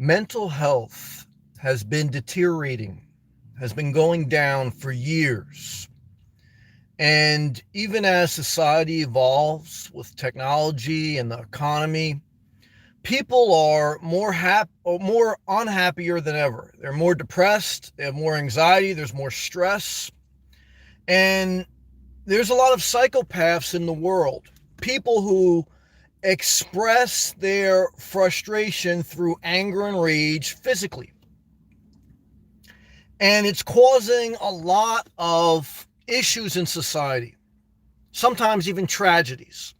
Mental health has been deteriorating, has been going down for years. And even as society evolves with technology and the economy, people are more unhappier than ever. They're more depressed, they have more anxiety, there's more stress, and there's a lot of psychopaths in the world. People who express their frustration through anger and rage physically. And it's causing a lot of issues in society, sometimes even tragedies.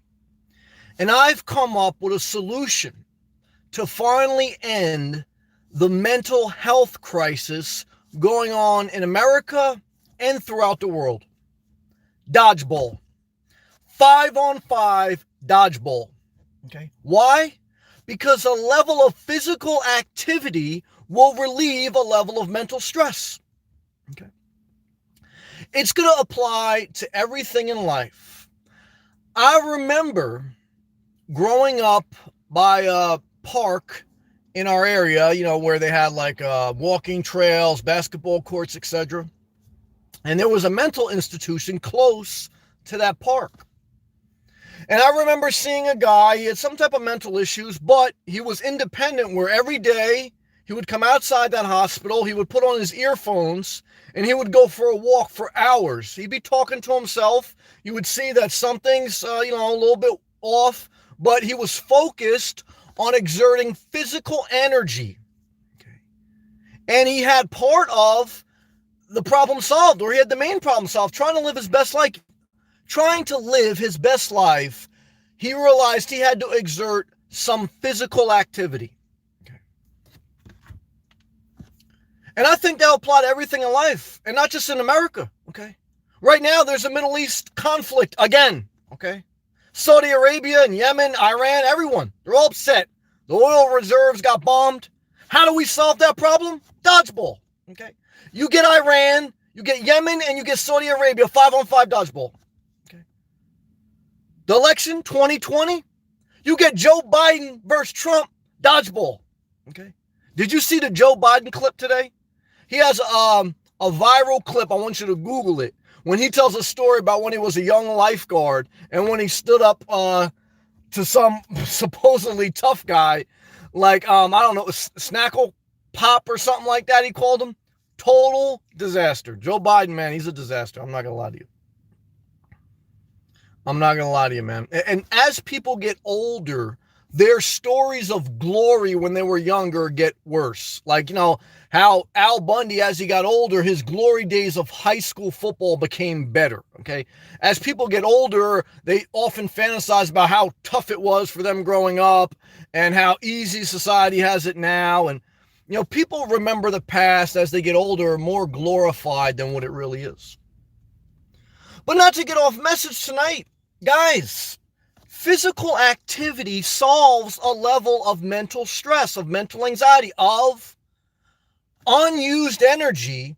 And I've come up with a solution to finally end the mental health crisis going on in America and throughout the world. Dodgeball. 5-on-5 dodgeball. Okay. Why? Because a level of physical activity will relieve a level of mental stress. Okay. It's going to apply to everything in life. I remember growing up by a park in our area, where they had like walking trails, basketball courts, etc. And there was a mental institution close to that park. And I remember seeing a guy, he had some type of mental issues, but he was independent, where every day he would come outside that hospital, he would put on his earphones, and he would go for a walk for hours. He'd be talking to himself. You would see that something's, a little bit off, but he was focused on exerting physical energy. Okay. And he had part of the problem solved, or he had the main problem solved, trying to live his best life. Trying to live his best life, he realized he had to exert some physical activity. Okay. And I think that'll apply to everything in life, and not just in America. Okay. Right now, there's a Middle East conflict again. Okay. Saudi Arabia and Yemen, Iran, everyone, they're all upset. The oil reserves got bombed. How do we solve that problem? Dodgeball. Okay. You get Iran, you get Yemen, and you get Saudi Arabia, 5-on-5 dodgeball. The election 2020, you get Joe Biden versus Trump, dodgeball. Okay. Did you see the Joe Biden clip today? He has a viral clip. I want you to Google it. When he tells a story about when he was a young lifeguard and when he stood up to some supposedly tough guy, like, I don't know, Snackle Pop or something like that, he called him. Total disaster. Joe Biden, man, he's a disaster. I'm not going to lie to you. I'm not going to lie to you, man. And as people get older, their stories of glory when they were younger get worse. Like, how Al Bundy, as he got older, his glory days of high school football became better, okay? As people get older, they often fantasize about how tough it was for them growing up and how easy society has it now. And, people remember the past as they get older more glorified than what it really is. But not to get off message tonight, guys, physical activity solves a level of mental stress, of mental anxiety, of unused energy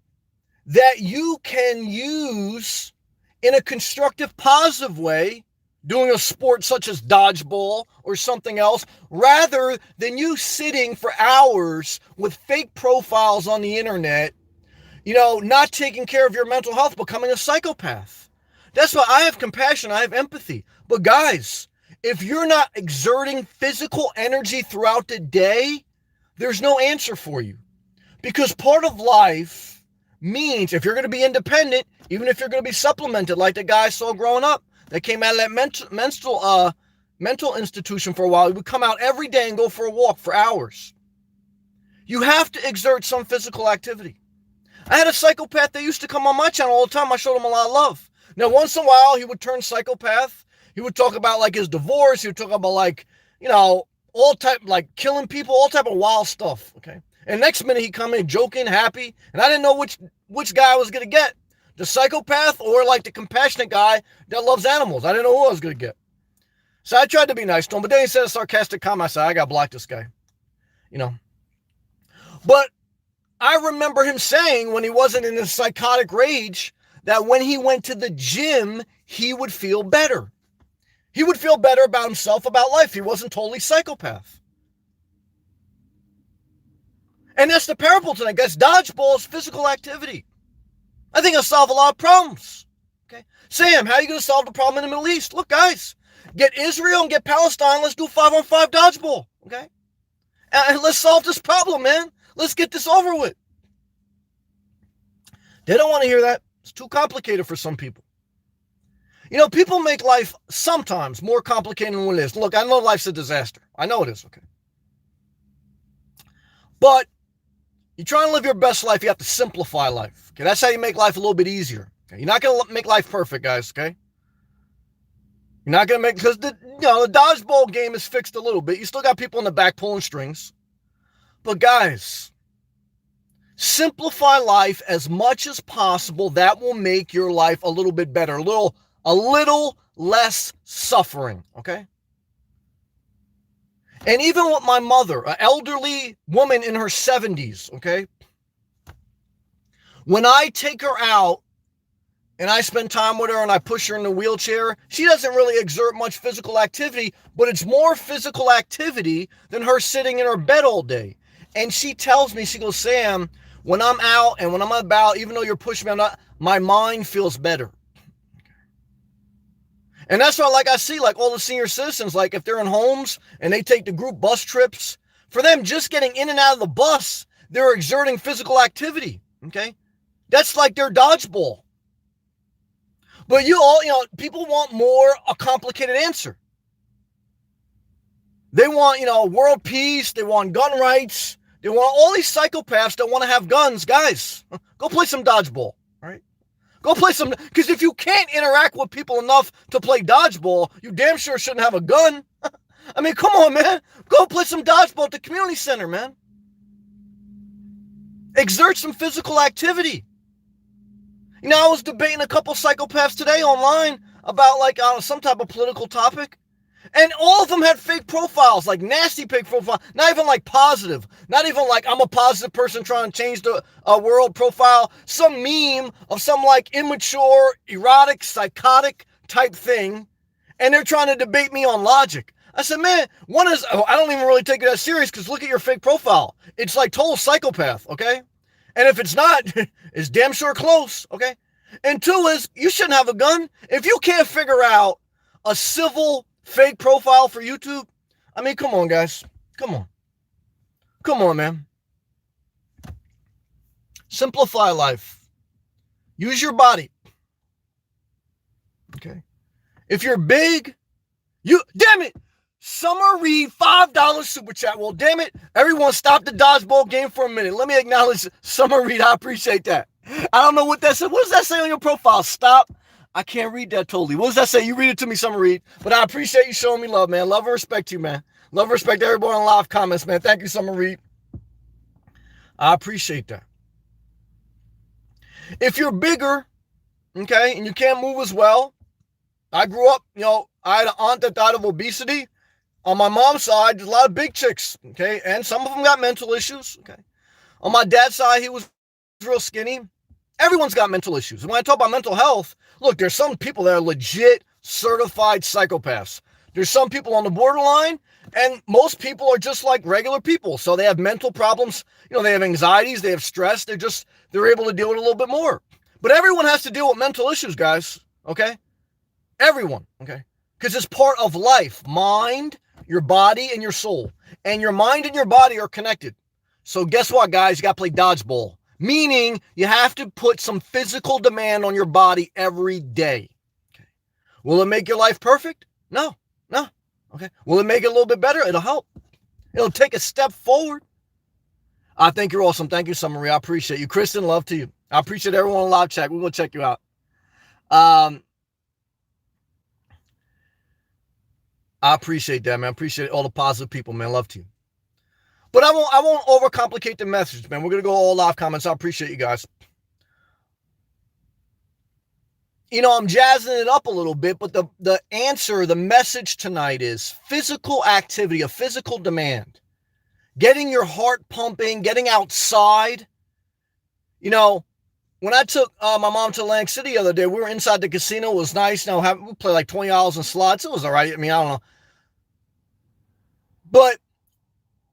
that you can use in a constructive, positive way, doing a sport such as dodgeball or something else, rather than you sitting for hours with fake profiles on the internet, not taking care of your mental health, becoming a psychopath. That's why I have compassion, I have empathy. But guys, if you're not exerting physical energy throughout the day, there's no answer for you. Because part of life means, if you're going to be independent, even if you're going to be supplemented, like the guy I saw growing up, that came out of that mental institution for a while, he would come out every day and go for a walk for hours. You have to exert some physical activity. I had a psychopath that used to come on my channel all the time. I showed him a lot of love. Now, once in a while, he would turn psychopath. He would talk about, like, his divorce. He would talk about, like, all type, like, killing people, all type of wild stuff, okay? And next minute, he'd come in joking, happy, and I didn't know which guy I was going to get, the psychopath or, like, the compassionate guy that loves animals. I didn't know who I was going to get. So I tried to be nice to him, but then he said a sarcastic comment. I said, I got to block this guy, But I remember him saying, when he wasn't in a psychotic rage, that when he went to the gym, he would feel better. He would feel better about himself, about life. He wasn't totally psychopath. And that's the parable tonight, guys. Dodgeball is physical activity. I think it'll solve a lot of problems. Okay, Sam, how are you going to solve the problem in the Middle East? Look, guys, get Israel and get Palestine. Let's do 5-on-5 dodgeball. Okay, and let's solve this problem, man. Let's get this over with. They don't want to hear that. It's too complicated for some people. You know, people make life sometimes more complicated than what it is. Look, I know life's a disaster. I know it is, okay? But you're trying to live your best life, you have to simplify life. Okay, that's how you make life a little bit easier. Okay, you're not going to make life perfect, guys, okay? You're not going to make, because the dodgeball game is fixed a little bit. You still got people in the back pulling strings. But guys, simplify life as much as possible. That will make your life a little bit better, a little less suffering, okay? And even with my mother, an elderly woman in her 70s, okay? When I take her out and I spend time with her and I push her in the wheelchair, she doesn't really exert much physical activity, but it's more physical activity than her sitting in her bed all day. And she tells me, she goes, Sam, when I'm out and when I'm about, even though you're pushing me, my mind feels better. And that's why, like, I see, like, all the senior citizens, like, if they're in homes and they take the group bus trips, for them, just getting in and out of the bus, they're exerting physical activity, okay? That's like their dodgeball. But people want a complicated answer. They want, world peace. They want gun rights. They want all these psychopaths that want to have guns. Guys, go play some dodgeball, all right? Go play some, because if you can't interact with people enough to play dodgeball, you damn sure shouldn't have a gun. I mean, come on, man. Go play some dodgeball at the community center, man. Exert some physical activity. I was debating a couple psychopaths today online about, like, some type of political topic. And all of them had fake profiles, like nasty fake profile, not even like positive, not even like I'm a positive person trying to change the world profile, some meme of some like immature, erotic, psychotic type thing, and they're trying to debate me on logic. I said, man, one is, I don't even really take it that serious because look at your fake profile. It's like total psychopath, okay? And if it's not, it's damn sure close, okay? And two is, you shouldn't have a gun. If you can't figure out a civil fake profile for YouTube, I mean, come on, guys. Come on, man. Simplify life. Use your body. Okay. If you're big, damn it, Summer Reed, $5 super chat. Well, damn it, everyone stop the dodgeball game for a minute. Let me acknowledge Summer Reed. I appreciate that. I don't know what that said. What does that say on your profile? Stop. I can't read that totally. What does that say? You read it to me, Summer Reed. But I appreciate you showing me love, man. Love and respect to you, man. Love and respect to everybody in live comments, man. Thank you, Summer Reed. I appreciate that. If you're bigger, okay, and you can't move as well, I grew up, I had an aunt that died of obesity. On my mom's side, there's a lot of big chicks, okay, and some of them got mental issues, okay. On my dad's side, he was real skinny. Everyone's got mental issues. And when I talk about mental health, look, there's some people that are legit certified psychopaths. There's some people on the borderline, and most people are just like regular people. So they have mental problems. They have anxieties, they have stress. They're able to deal with it a little bit more. But everyone has to deal with mental issues, guys, okay? Everyone, okay? Because it's part of life. Mind, your body, and your soul. And your mind and your body are connected. So guess what, guys? You got to play dodgeball. Meaning you have to put some physical demand on your body every day. Okay. Will it make your life perfect? No. Okay. Will it make it a little bit better? It'll help. It'll take a step forward. I think you're awesome. Thank you, Summer Marie. I appreciate you. Kristen, love to you. I appreciate everyone in live chat. We're going to check you out. I appreciate that, man. I appreciate all the positive people, man. Love to you. But I won't overcomplicate the message, man. We're going to go all live comments. I appreciate you guys. I'm jazzing it up a little bit, but the answer, the message tonight is physical activity, a physical demand. Getting your heart pumping, getting outside. When I took my mom to Atlantic City the other day, we were inside the casino. It was nice. We played like $20 in slots. It was all right. I mean, I don't know. But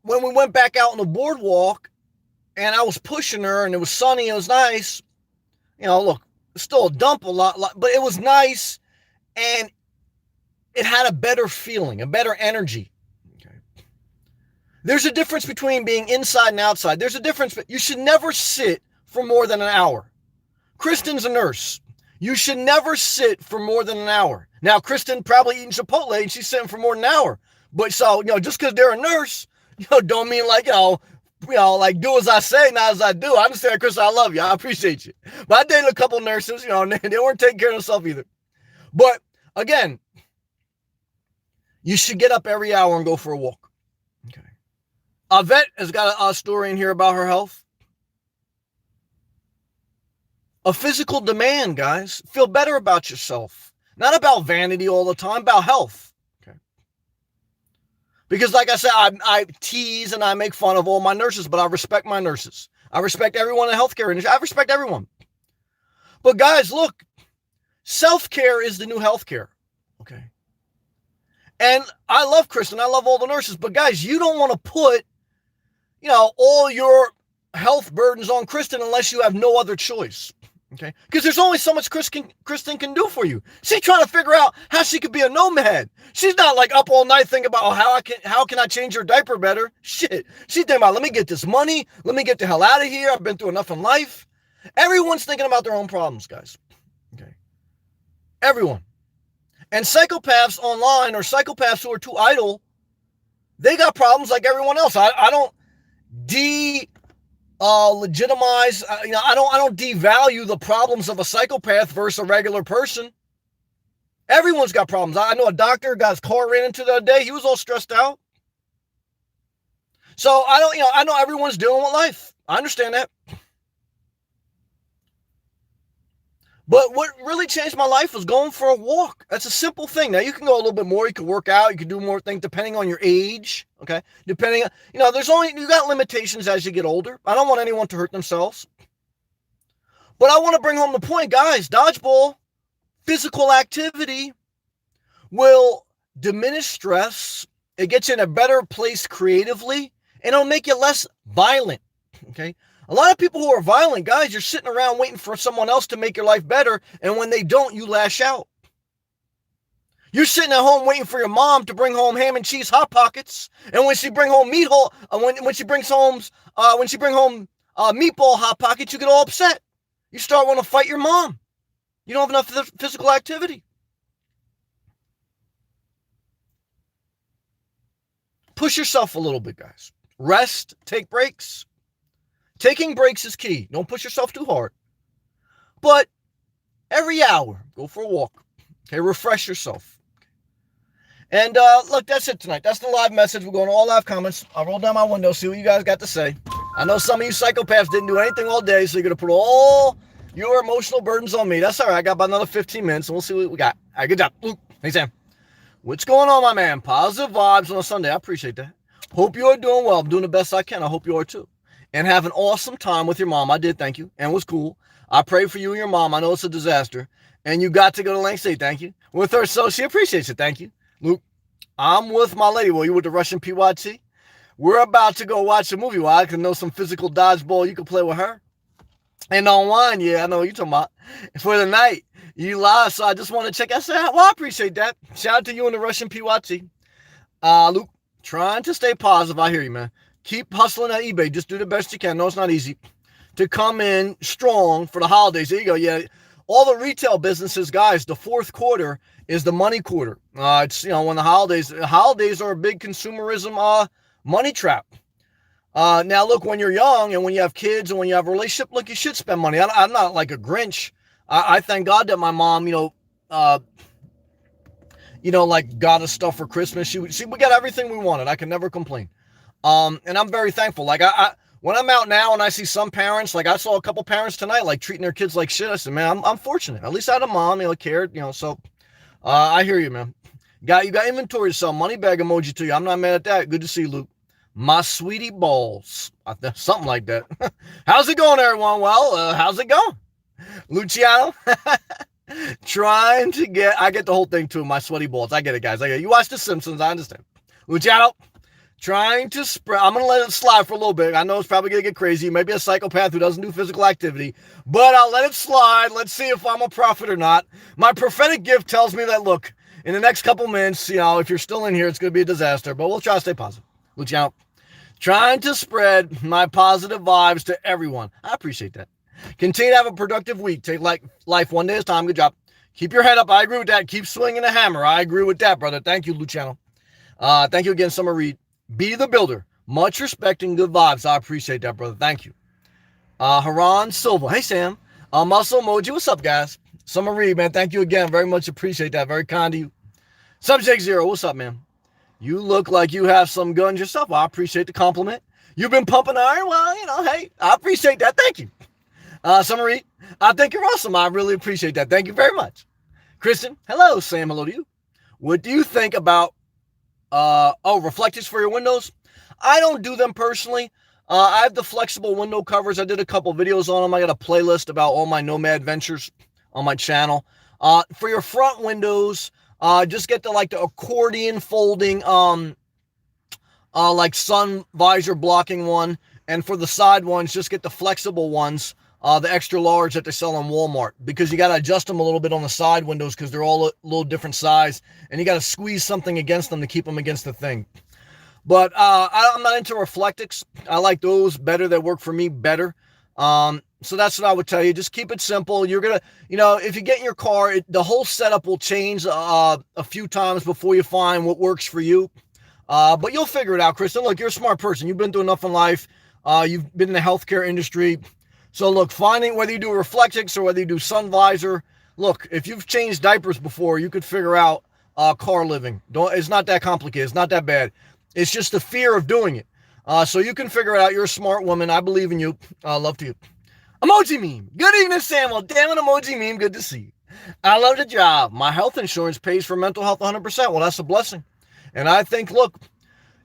when we went back out on the boardwalk, and I was pushing her, and it was sunny, it was nice. Look, still a dump a lot, but it was nice, and it had a better feeling, a better energy. Okay. There's a difference between being inside and outside. There's a difference, but you should never sit for more than an hour. Kristen's a nurse. You should never sit for more than an hour. Now, Kristen probably eating Chipotle, and she's sitting for more than an hour. But so, just because they're a nurse, don't mean like, like do as I say, not as I do. I understand, Kristen, I love you. I appreciate you. But I dated a couple nurses, and they weren't taking care of themselves either. But again, you should get up every hour and go for a walk. Okay. Vet has got a story in here about her health. A physical demand, guys. Feel better about yourself. Not about vanity all the time, about health. Okay. Because like I said, I tease and I make fun of all my nurses, but I respect my nurses. I respect everyone in the healthcare industry. I respect everyone. But guys, look, self-care is the new healthcare. Okay. And I love Kristen. I love all the nurses. But guys, you don't want to put, all your health burdens on Kristen unless you have no other choice. Okay. Because there's only so much Kristen can do for you. She's trying to figure out how she could be a nomad. She's not like up all night thinking about how can I change her diaper better? Shit. She's thinking about, let me get this money. Let me get the hell out of here. I've been through enough in life. Everyone's thinking about their own problems, guys. Okay. Everyone. And psychopaths online, or psychopaths who are too idle, they got problems like everyone else. I don't legitimize, I don't devalue the problems of a psychopath versus a regular person. Everyone's got problems. I know a doctor got his car ran into the other day. He was all stressed out. So I know everyone's dealing with life. I understand that. But what really changed my life was going for a walk. That's a simple thing. Now, you can go a little bit more. You can work out. You can do more things depending on your age. Okay. Depending on, you got limitations as you get older. I don't want anyone to hurt themselves. But I want to bring home the point, guys. Dodgeball, physical activity will diminish stress. It gets you in a better place creatively, and it'll make you less violent. Okay. A lot of people who are violent, guys, you're sitting around waiting for someone else to make your life better, and when they don't, you lash out. You're sitting at home waiting for your mom to bring home ham and cheese hot pockets, and when she bring home meatball hot pockets, you get all upset. You start wanting to fight your mom. You don't have enough physical activity. Push yourself a little bit, guys. Rest, take breaks. Taking breaks is key. Don't push yourself too hard. But every hour, go for a walk. Okay, refresh yourself. And look, that's it tonight. That's the live message. We're going to all live comments. I'll roll down my window, see what you guys got to say. I know some of you psychopaths didn't do anything all day, so you're going to put all your emotional burdens on me. That's all right. I got about another 15 minutes, and we'll see what we got. All right, good job. Luke, hey, Sam. What's going on, my man? Positive vibes on a Sunday. I appreciate that. Hope you are doing well. I'm doing the best I can. I hope you are too. And have an awesome time with your mom. I did, thank you. And it was cool. I pray for you and your mom. I know it's a disaster. And you got to go to lengths, say thank you. With her, so she appreciates it. Thank you. Luke, I'm with my lady. Well, you with the Russian PYT? We're about to go watch a movie. Well, I can know some physical dodgeball. You can play with her. And online, yeah, I know what you're talking about. For the night, you live. So I just want to check. I said, well, I appreciate that. Shout out to you and the Russian PYT. Luke, trying to stay positive. I hear you, man. Keep hustling at eBay. Just do the best you can. No, it's not easy to come in strong for the holidays. There you go. Yeah. All the retail businesses, guys, the fourth quarter is the money quarter. It's, when the holidays are a big consumerism, money trap. Now look, when you're young and when you have kids and when you have a relationship, look, you should spend money. I'm not like a Grinch. I thank God that my mom, like got us stuff for Christmas. We got everything we wanted. I can never complain. And I'm very thankful. Like when I'm out now and I see some parents, like I saw a couple parents tonight, like treating their kids like shit. I said, man, I'm fortunate. At least I had a mom, cared, so, I hear you, man. You got inventory to sell. Money bag emoji to you. I'm not mad at that. Good to see you, Luke. My sweetie balls. Something like that. How's it going, everyone? Well, how's it going? Luciano? I get the whole thing too. My sweaty balls. I get it, guys. You watch The Simpsons. I understand. Luciano? Trying to spread. I'm going to let it slide for a little bit. I know it's probably going to get crazy. You may be a psychopath who doesn't do physical activity, but I'll let it slide. Let's see if I'm a prophet or not. My prophetic gift tells me that, look, in the next couple minutes, if you're still in here, it's going to be a disaster, but we'll try to stay positive. Luciano, trying to spread my positive vibes to everyone. I appreciate that. Continue to have a productive week. Take life one day at a time. Good job. Keep your head up. I agree with that. Keep swinging the hammer. I agree with that, brother. Thank you, Luciano. Thank you again, Summer Reed. Be the builder. Much respect and good vibes. I appreciate that, brother. Thank you. Haran Silva. Hey, Sam. Muscle Emoji. What's up, guys? Summer Reed, man. Thank you again. Very much appreciate that. Very kind of you. Subject Zero. What's up, man? You look like you have some guns yourself. Well, I appreciate the compliment. You've been pumping iron. Well, hey, I appreciate that. Thank you. Summer Reed, I think you're awesome. I really appreciate that. Thank you very much. Kristen, hello. Sam, hello to you. What do you think about reflectors for your windows? I don't do them personally. I have the flexible window covers. I did a couple videos on them. I got a playlist about all my nomad ventures on my channel. For your front windows, just get the accordion folding, like sun visor blocking one. And for the side ones, just get the flexible ones, the extra large that they sell in Walmart, because you got to adjust them a little bit on the side windows because they're all a little different size, and you got to squeeze something against them to keep them against the thing. But I'm not into reflectics. I like those better. They work for me better. So that's what I would tell you. Just keep it simple. You're going to, if you get in your car, the whole setup will change a few times before you find what works for you. But you'll figure it out, Kristen. Look, you're a smart person. You've been through enough in life. You've been in the healthcare industry. So look, finding whether you do reflectics or whether you do sun visor, look, if you've changed diapers before, you could figure out car living. It's not that complicated. It's not that bad. It's just the fear of doing it. So you can figure it out. You're a smart woman. I believe in you. Love to you. Emoji meme. Good evening, Samuel. Damn it, emoji meme. Good to see you. I love the job. My health insurance pays for mental health 100%. Well, that's a blessing. And I think, look,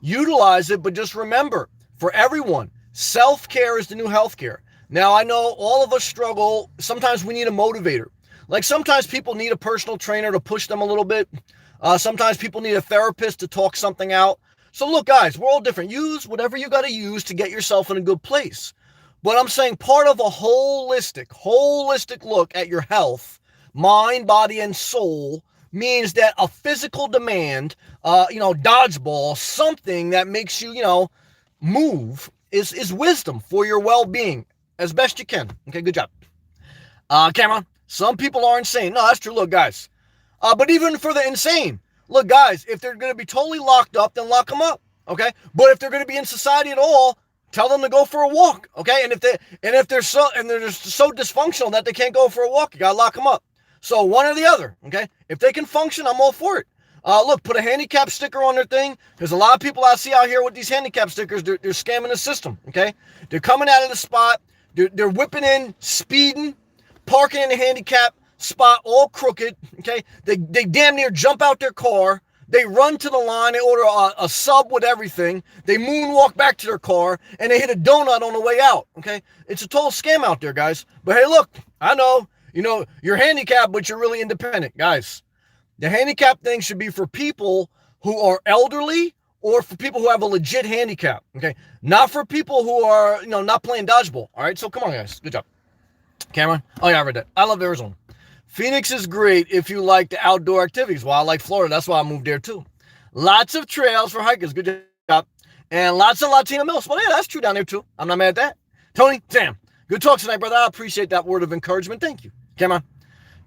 utilize it, but just remember, for everyone, self-care is the new healthcare. Now, I know all of us struggle. Sometimes we need a motivator. Like sometimes people need a personal trainer to push them a little bit. Sometimes people need a therapist to talk something out. So look, guys, we're all different. Use whatever you got to use to get yourself in a good place. But I'm saying part of a holistic look at your health, mind, body, and soul means that a physical demand, dodgeball, something that makes you, move is wisdom for your well-being as best you can. Okay, good job. Cameron, some people are insane. No, that's true. Look, guys. But even for the insane, look, guys, if they're going to be totally locked up, then lock them up. Okay. But if they're going to be in society at all, tell them to go for a walk. Okay. And if they're so dysfunctional that they can't go for a walk, you got to lock them up. So one or the other. Okay. If they can function, I'm all for it. Look, put a handicap sticker on their thing. There's a lot of people I see out here with these handicap stickers. They're scamming the system. Okay. They're coming out of the spot. They're whipping in, speeding, parking in the handicap spot, all crooked. Okay. They damn near jump out their car. They run to the line. They order a sub with everything. They moonwalk back to their car, and they hit a donut on the way out. Okay. It's a total scam out there, guys. But hey, look, I know, you're handicapped, but you're really independent, guys. The handicap thing should be for people who are elderly or for people who have a legit handicap, okay? Not for people who are, not playing dodgeball, all right? So come on, guys. Good job. Cameron? Oh, yeah, I read that. I love Arizona. Phoenix is great if you like the outdoor activities. Well, I like Florida. That's why I moved there, too. Lots of trails for hikers. Good job. And lots of Latino mills. Well, yeah, that's true down there, too. I'm not mad at that. Tony, Sam, good talk tonight, brother. I appreciate that word of encouragement. Thank you. Cameron?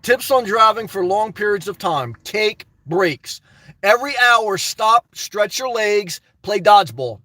Tips on driving for long periods of time. Take breaks. Every hour, stop, stretch your legs, play dodgeball.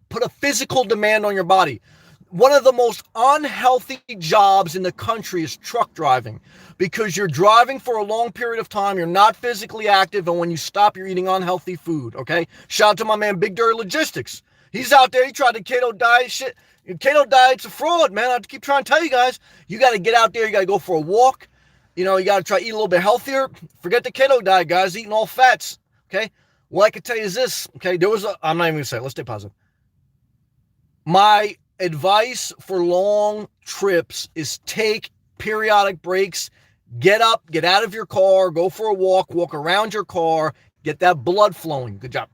Put a physical demand on your body. One of the most unhealthy jobs in the country is truck driving because you're driving for a long period of time. You're not physically active. And when you stop, you're eating unhealthy food. Okay. Shout out to my man, Big Dirty Logistics. He's out there. He tried the keto diet shit. Keto diet's a fraud, man. I keep trying to tell you guys, you got to get out there. You got to go for a walk. You got to try to eat a little bit healthier. Forget the keto diet, guys. Eating all fats. Okay. What I can tell you is this. Okay. I'm not even going to say it. Let's stay positive. My advice for long trips is take periodic breaks. Get up, get out of your car, go for a walk around your car, get that blood flowing. Good job.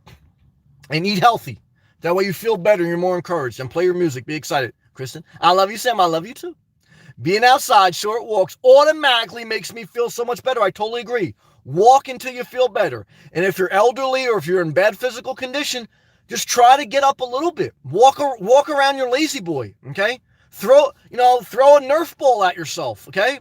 And eat healthy. That way you feel better and you're more encouraged. And play your music. Be excited. Kristen, I love you, Sam. I love you too. Being outside, short walks automatically makes me feel so much better. I totally agree. Walk until you feel better. And if you're elderly or if you're in bad physical condition, just try to get up a little bit. Walk around your lazy boy, okay? Throw a Nerf ball at yourself, okay?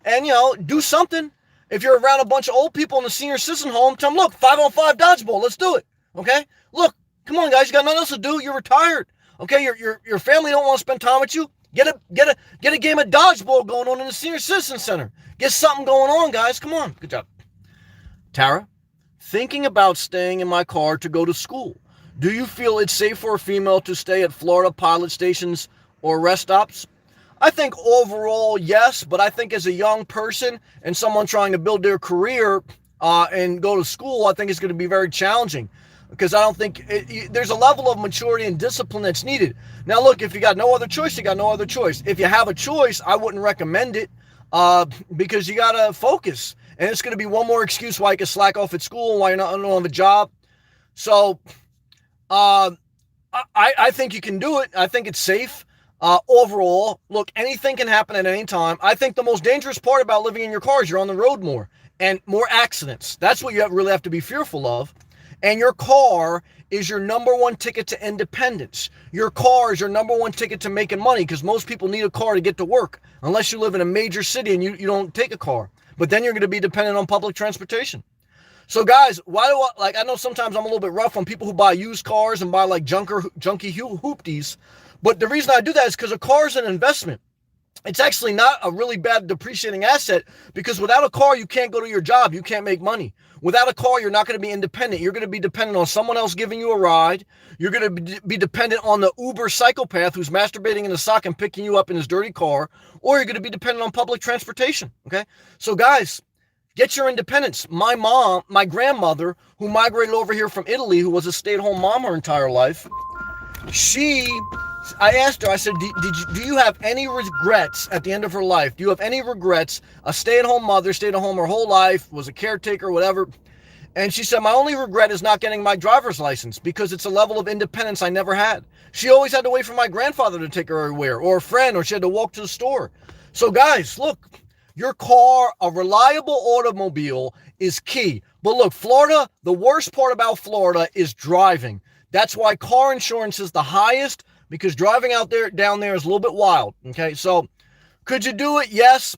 And, do something. If you're around a bunch of old people in the senior citizen home, tell them, look, 5-on-5 dodgeball, let's do it, okay? Look, come on, guys, you got nothing else to do. You're retired, okay? Your family don't want to spend time with you. Get a game of dodgeball going on in the senior citizen center. Get something going on, guys. Come on. Good job. Tara, thinking about staying in my car to go to school. Do you feel it's safe for a female to stay at Florida pilot stations or rest stops? I think overall, yes, but I think as a young person and someone trying to build their career and go to school, I think it's going to be very challenging. Because I don't think there's a level of maturity and discipline that's needed. Now, look, if you got no other choice, you got no other choice. If you have a choice, I wouldn't recommend it because you got to focus. And it's going to be one more excuse why you can slack off at school and why you're not on the job. So I think you can do it. I think it's safe. Overall, look, anything can happen at any time. I think the most dangerous part about living in your car is you're on the road more and more accidents. That's what you really have to be fearful of. And your car is your number one ticket to independence. Your car is your number one ticket to making money because most people need a car to get to work unless you live in a major city and you don't take a car. But then you're going to be dependent on public transportation. So guys, I know sometimes I'm a little bit rough on people who buy used cars and buy like junky hoopties. But the reason I do that is because a car is an investment. It's actually not a really bad depreciating asset because without a car, you can't go to your job. You can't make money. Without a car, you're not going to be independent. You're going to be dependent on someone else giving you a ride. You're going to be dependent on the Uber psychopath who's masturbating in the sock and picking you up in his dirty car, or you're going to be dependent on public transportation, okay? So guys, get your independence. My grandmother, who migrated over here from Italy, who was a stay-at-home mom her entire life, I asked her, I said, do you have any regrets at the end of her life? Do you have any regrets? A stay-at-home mother, stayed at home her whole life, was a caretaker, whatever. And she said, my only regret is not getting my driver's license because it's a level of independence I never had. She always had to wait for my grandfather to take her everywhere, or a friend, or she had to walk to the store. So guys, look, your car, a reliable automobile is key. But look, Florida, the worst part about Florida is driving. That's why car insurance is the highest, because driving down there is a little bit wild, okay? So could you do it? Yes.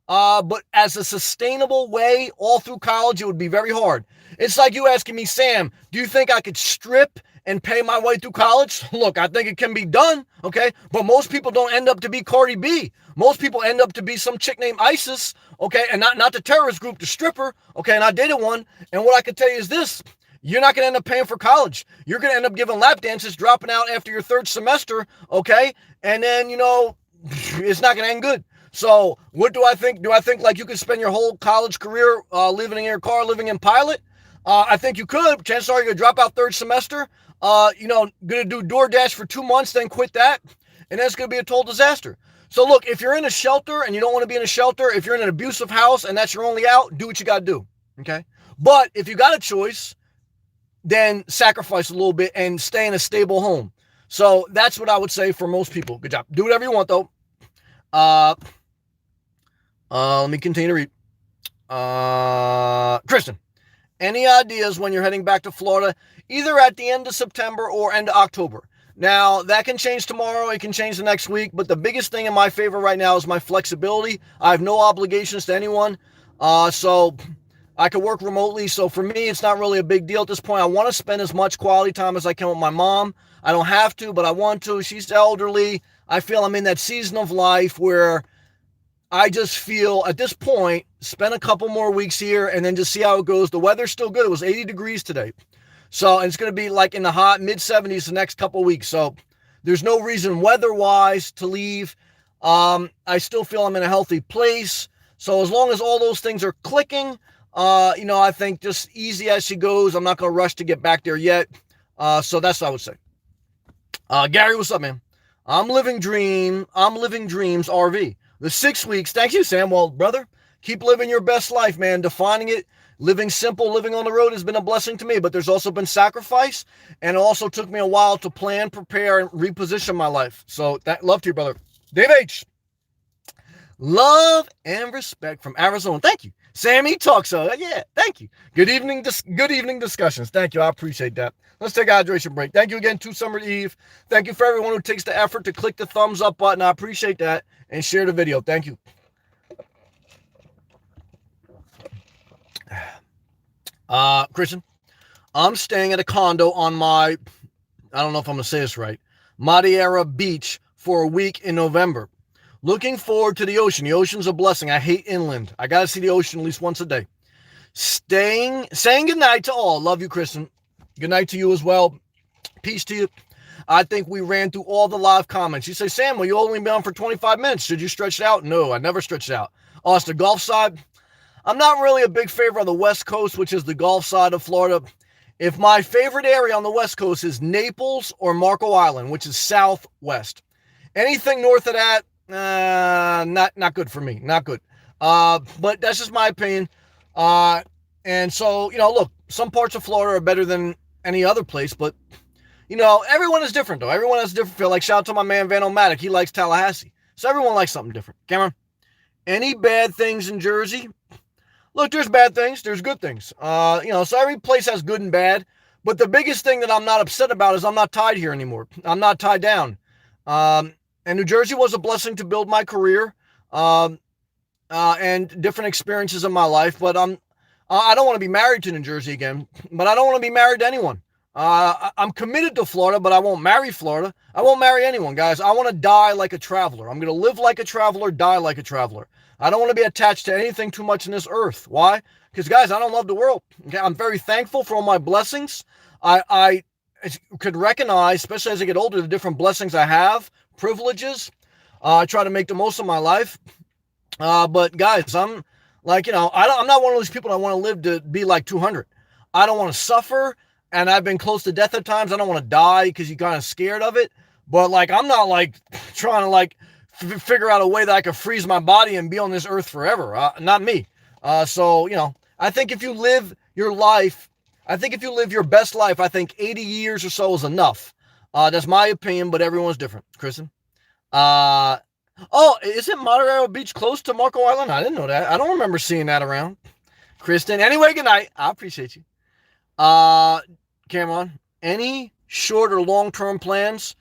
But as a sustainable way all through college, it would be very hard. It's like you asking me, Sam, do you think I could strip and pay my way through college? Look, I think it can be done, okay? But most people don't end up to be Cardi B. Most people end up to be some chick named ISIS, okay? And not the terrorist group, the stripper, okay? And I dated one. And what I can tell you is this. You're not going to end up paying for college. You're going to end up giving lap dances, dropping out after your third semester, okay? And then, it's not going to end good. So what do I think? Do I think like you could spend your whole college career living in your car, living in pilot? I think you could. Chances are you're going to drop out third semester, going to do DoorDash for 2 months, then quit that. And that's going to be a total disaster. So look, if you're in a shelter and you don't want to be in a shelter, if you're in an abusive house and that's your only out, do what you got to do, okay? But if you got a choice, then sacrifice a little bit and stay in a stable home. So that's what I would say for most people. Good job. Do whatever you want, though. Let me continue to read. Kristen, any ideas when you're heading back to Florida, either at the end of September or end of October? Now, that can change tomorrow. It can change the next week. But the biggest thing in my favor right now is my flexibility. I have no obligations to anyone. So I could work remotely. So for me, it's not really a big deal at this point. I want to spend as much quality time as I can with my mom. I don't have to, but I want to. She's elderly. I feel I'm in that season of life where I just feel at this point, spend a couple more weeks here and then just see how it goes. The weather's still good. It was 80 degrees today. So it's going to be like in the hot mid-70s the next couple weeks. So there's no reason weather-wise to leave. I still feel I'm in a healthy place. So as long as all those things are clicking, I think just easy as she goes. I'm not going to rush to get back there yet. So that's what I would say. Gary, what's up, man? I'm living dreams RV. The 6 weeks. Thank you, Sam. Well, brother, keep living your best life, man. Defining it. Living simple, living on the road has been a blessing to me, but there's also been sacrifice, and it also took me a while to plan, prepare, and reposition my life. So that love to you, brother. Dave H. Love and respect from Arizona. Thank you. Sammy talks. Yeah, thank you. Good evening discussions. Thank you. I appreciate that. Let's take a hydration break. Thank you again to Summer Eve. Thank you for everyone who takes the effort to click the thumbs up button. I appreciate that. And share the video. Thank you. Christian, I'm staying at a condo on I don't know if I'm going to say this right, Madeira Beach for a week in November. Looking forward to the ocean. The ocean's a blessing. I hate inland. I got to see the ocean at least once a day. Saying goodnight to all. Love you, Kristen. Good night to you as well. Peace to you. I think we ran through all the live comments. You say, Sam, well, you only been on for 25 minutes. Should you stretch it out? No, I never stretched it out. Oh, it's the Gulf side. I'm not really a big favor of the West Coast, which is the Gulf side of Florida. If my favorite area on the West Coast is Naples or Marco Island, which is southwest. Anything north of that, not good for me. Not good. But that's just my opinion. And so, look, some parts of Florida are better than any other place, but, everyone is different, though. Everyone has a different feel. Like, shout out to my man, Van O'Matic. He likes Tallahassee. So everyone likes something different. Cameron, any bad things in Jersey? Look, there's bad things. There's good things. So every place has good and bad. But the biggest thing that I'm not upset about is I'm not tied here anymore. I'm not tied down. And New Jersey was a blessing to build my career and different experiences in my life. But I don't want to be married to New Jersey again. But I don't want to be married to anyone. I'm committed to Florida, but I won't marry Florida. I won't marry anyone, guys. I want to die like a traveler. I'm going to live like a traveler, die like a traveler. I don't want to be attached to anything too much in this earth. Why? Because, guys, I don't love the world. Okay? I'm very thankful for all my blessings. I could recognize, especially as I get older, the different blessings I have, privileges. I try to make the most of my life. But, guys, I'm like, I'm not one of those people that want to live to be like 200. I don't want to suffer. And I've been close to death at times. I don't want to die because you're kind of scared of it. But, I'm not, trying to, figure out a way that I could freeze my body and be on this earth forever. Not me. So, I think if you live your life, your best life, I think 80 years or so is enough. That's my opinion, but everyone's different. Kristen? Isn't Madeira Beach close to Marco Island? I didn't know that. I don't remember seeing that around. Kristen, anyway, good night. I appreciate you. Cameron, any short or long-term plans?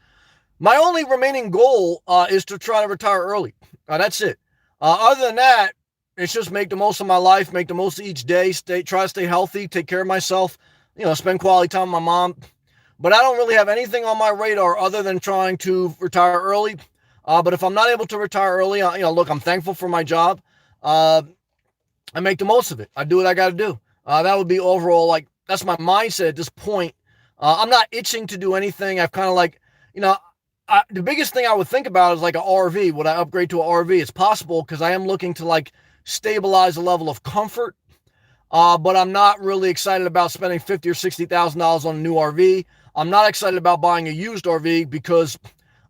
My only remaining goal is to try to retire early. That's it. Other than that, it's just make the most of my life, make the most of each day, try to stay healthy, take care of myself, spend quality time with my mom. But I don't really have anything on my radar other than trying to retire early. But if I'm not able to retire early, look, I'm thankful for my job. I make the most of it. I do what I got to do. That would be overall, that's my mindset at this point. I'm not itching to do anything. I've kind of the biggest thing I would think about is like an RV. Would I upgrade to an RV? It's possible because I am looking to stabilize the level of comfort. But I'm not really excited about spending $50,000 or $60,000 on a new RV. I'm not excited about buying a used RV because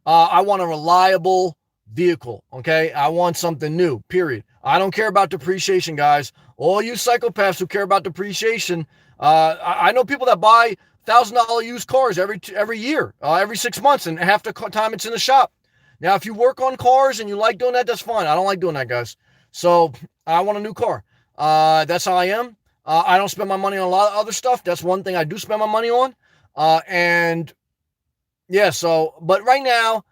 I want a reliable vehicle. Okay, I want something new. Period. I don't care about depreciation, guys. All you psychopaths who care about depreciation. I know people that buy $1,000 used cars every year, every 6 months, and half the time it's in the shop. Now, if you work on cars and you like doing that, that's fine. I don't like doing that, guys. So I want a new car. That's how I am. I don't spend my money on a lot of other stuff. That's one thing I do spend my money on. But right now,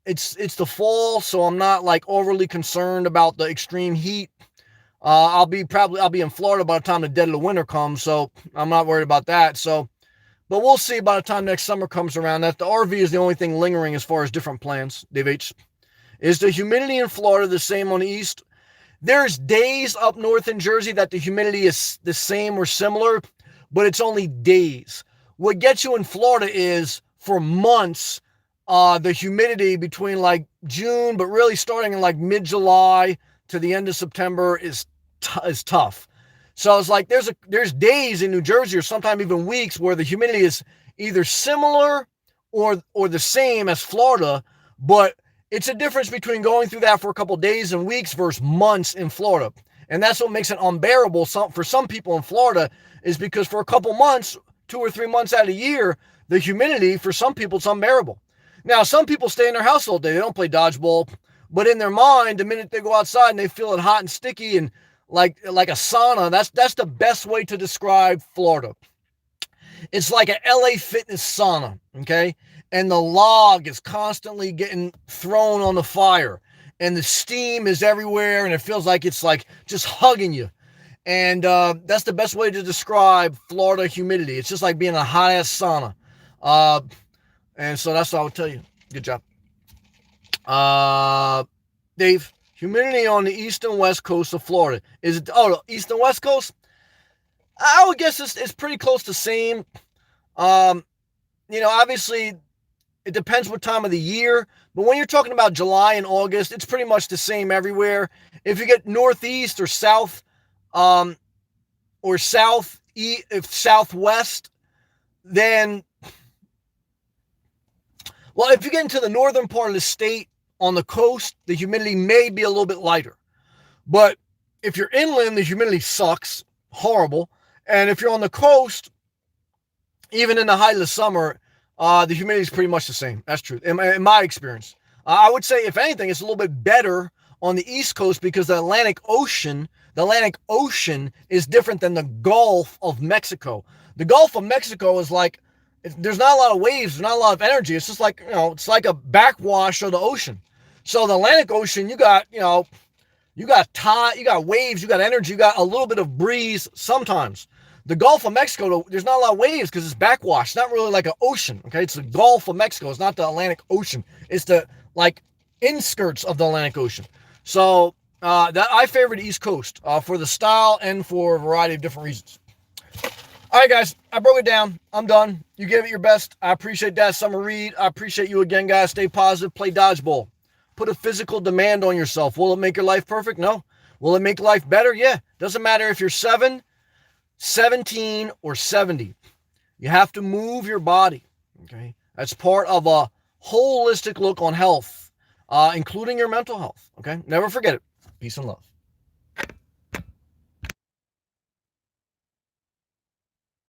it's the fall, so I'm not overly concerned about the extreme heat. I'll be in Florida by the time the dead of the winter comes, so I'm not worried about that. So, but we'll see by the time next summer comes around. That the RV is the only thing lingering as far as different plans. Dave H. Is the humidity in Florida the same on the east? There's days up north in Jersey that the humidity is the same or similar, but it's only days. What gets you in Florida is for months, the humidity between June, but really starting in mid-July to the end of September is tough. So it's there's days in New Jersey or sometimes even weeks where the humidity is either similar or the same as Florida, but it's a difference between going through that for a couple days and weeks versus months in Florida. And that's what makes it unbearable for some people in Florida, is because for a couple months, 2 or 3 months out of the year, the humidity, for some people, it's unbearable. Now, some people stay in their house all day. They don't play dodgeball. But in their mind, the minute they go outside and they feel it hot and sticky and like a sauna, that's the best way to describe Florida. It's like an LA Fitness sauna, okay? And the log is constantly getting thrown on the fire. And the steam is everywhere, and it feels like it's like just hugging you. And that's the best way to describe Florida humidity. It's just like being in a hot-ass sauna. And so that's what I would tell you. Good job. Dave, humidity on the east and west coast of Florida. Is it, east and west coast? I would guess it's pretty close to same. Obviously, it depends what time of the year. But when you're talking about July and August, it's pretty much the same everywhere. If you get northeast or south, southwest, then, well, if you get into the northern part of the state on the coast, the humidity may be a little bit lighter. But if you're inland, the humidity sucks, horrible. And if you're on the coast, even in the height of the summer, the humidity is pretty much the same. That's true, in my experience. I would say, if anything, it's a little bit better on the East Coast because the Atlantic Ocean is different than the Gulf of Mexico. The Gulf of Mexico is like, there's not a lot of waves, there's not a lot of energy. It's just like, it's like a backwash of the ocean. So the Atlantic Ocean, you got tide, you got waves, you got energy, you got a little bit of breeze sometimes. The Gulf of Mexico, there's not a lot of waves because it's backwash. It's not really like an ocean, okay? It's the Gulf of Mexico. It's not the Atlantic Ocean. It's the, inskirts of the Atlantic Ocean. So that I favor the East Coast for the style and for a variety of different reasons. All right, guys, I broke it down. I'm done. You gave it your best. I appreciate that, Summer Reed. I appreciate you again, guys. Stay positive. Play dodgeball. Put a physical demand on yourself. Will it make your life perfect? No. Will it make life better? Yeah. Doesn't matter if you're 7, 17, or 70. You have to move your body, okay? That's part of a holistic look on health, including your mental health, okay? Never forget it. Peace and love.